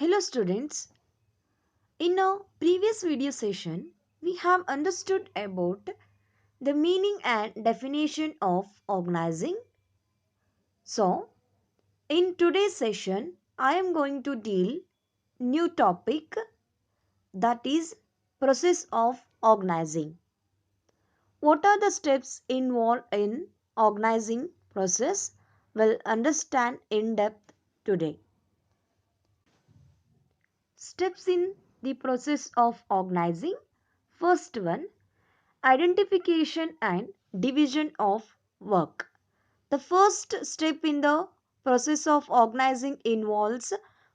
Hello students, in our previous video session we have understood about the meaning and definition of organizing. So in today's session I am going to deal new topic, that is process of organizing. What are the steps involved in organizing process? We'll understand in depth today. Steps in the process of organizing. First one, identification and division of work. The first step in the process of organizing involves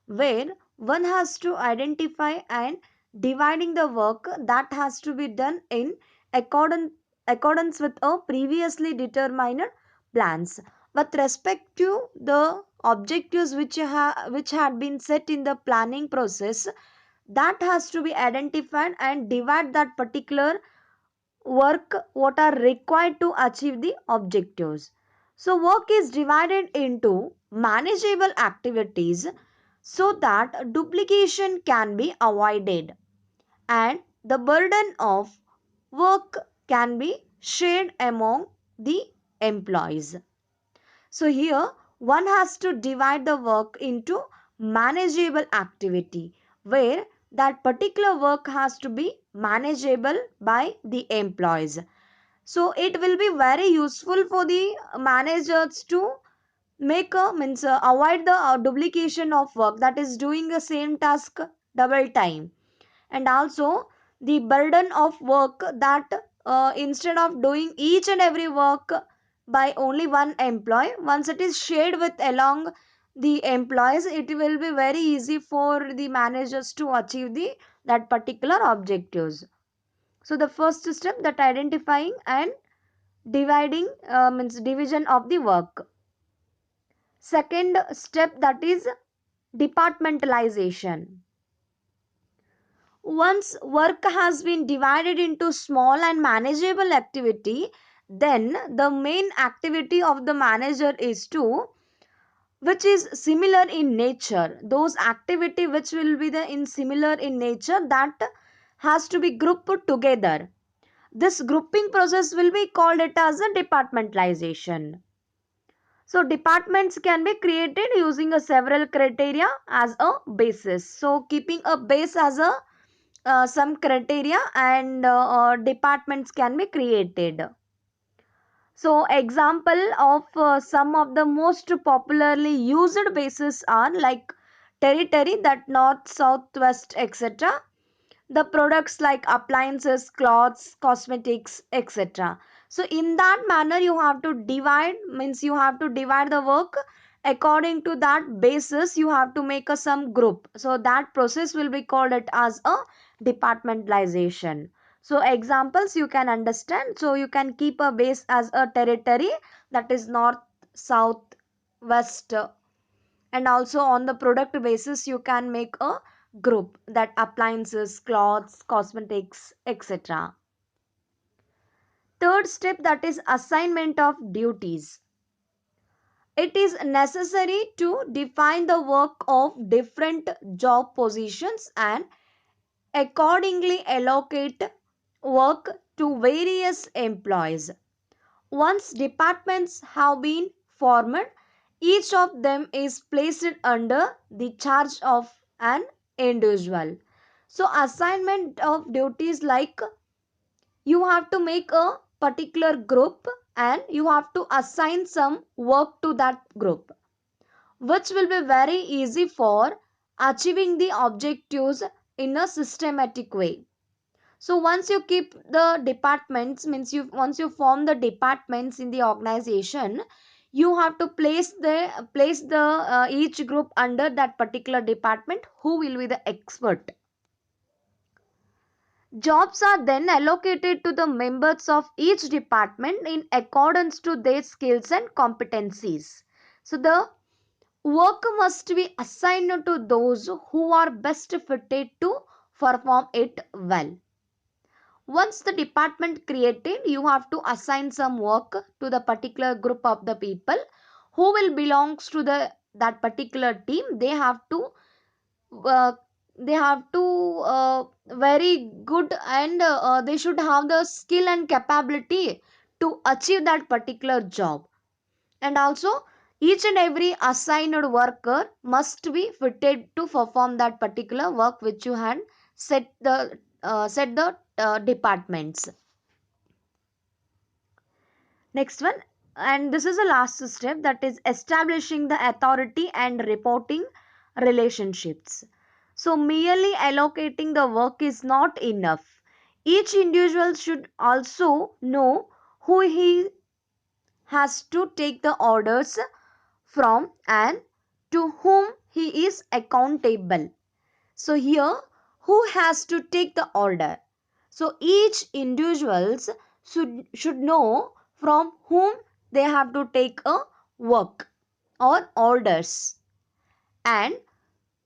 where one has to identify and dividing the work that has to be done in accordance with a previously determined plans with respect to the objectives which had been set in the planning process, that has to be identified and divide that particular work what are required to achieve the objectives. So work is divided into manageable activities so that duplication can be avoided and the burden of work can be shared among the employees. So here one has to divide the work into manageable activity where that particular work has to be manageable by the employees. So it will be very useful for the managers to make a avoid the duplication of work, that is doing the same task double time, and also the burden of work that instead of doing each and every work by only one employee, once it is shared with along the employees, it will be very easy for the managers to achieve the that particular objectives. So the first step, that identifying and dividing means division of the work. Second step, that is departmentalization. Once work has been divided into small and manageable activity, then the main activity of the manager is to, which is similar in nature, those activity which will be the in similar in nature, that has to be grouped together. This grouping process will be called it as a departmentalization. So departments can be created using a several criteria as a basis. So keeping a base as a some criteria, and departments can be created. So example of some of the most popularly used bases are like territory, that north, south, west, etc. The products like appliances, clothes, cosmetics, etc. So in that manner you have to divide, means you have to divide the work according to that basis. You have to make a some group, so that process will be called it as a departmentalization. So examples you can understand. So you can keep a base as a territory, that is north, south, west, and also on the product basis you can make a group, that appliances, clothes, cosmetics, etc. Third step, that is assignment of duties. It is necessary to define the work of different job positions and accordingly allocate work to various employees. Once departments have been formed, each of them is placed under the charge of an individual. So assignment of duties, like you have to make a particular group and you have to assign some work to that group, which will be very easy for achieving the objectives in a systematic way. So once you keep the departments, means you once you form the departments in the organization, you have to place the each group under that particular department who will be the expert. Jobs are then allocated to the members of each department in accordance to their skills and competencies. So the work must be assigned to those who are best fitted to perform it well. Once the department created, you have to assign some work to the particular group of the people who will belongs to the that particular team. They have to uh, they have to very good, and they should have the skill and capability to achieve that particular job. And also, each and every assigned worker must be fitted to perform that particular work which you had set the departments. Next one, and this is the last step, that is establishing the authority and reporting relationships. So, merely allocating the work is not enough. Each individual should also know who he has to take the orders from and to whom he is accountable. So here, who has to take the order? So each individuals should know from whom they have to take a work or orders, and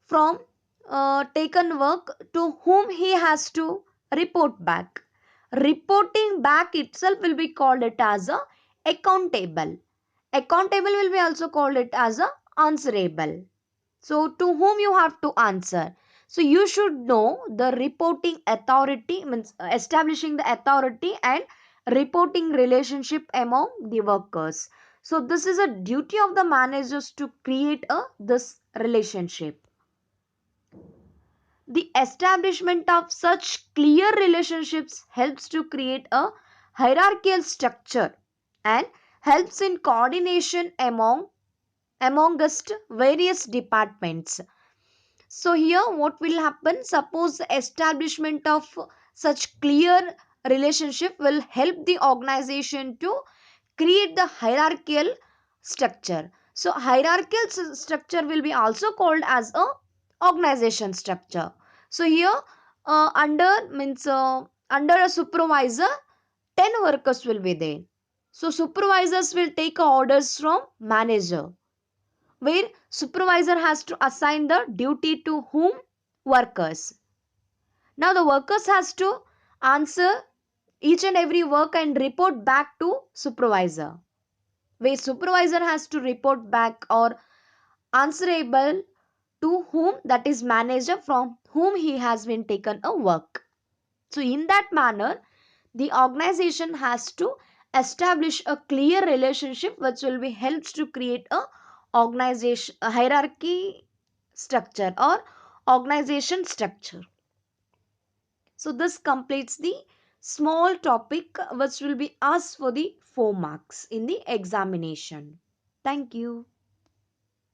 from taken work to whom he has to report back. Reporting back itself will be called it as a accountable. Accountable will be also called it as a answerable. So, to whom you have to answer. So, you should know the reporting authority, means establishing the authority and reporting relationship among the workers. So, this is a duty of the managers to create a this relationship. The establishment of such clear relationships helps to create a hierarchical structure and helps in coordination amongst various departments. So here what will happen? Suppose the establishment of such clear relationship will help the organization to create the hierarchical structure. So hierarchical structure will be also called as a organization structure. So here under a supervisor 10 workers will be there. So supervisors will take orders from manager, where supervisor has to assign the duty to whom? Workers. Now the workers has to answer each and every work and report back to supervisor, where supervisor has to report back or answerable to whom, that is manager, from whom he has been taken a work. So in that manner, the organization has to establish a clear relationship which will be helps to create a organization a hierarchy structure or organization structure. So this completes the small topic which will be asked for the 4 marks in the examination. Thank you.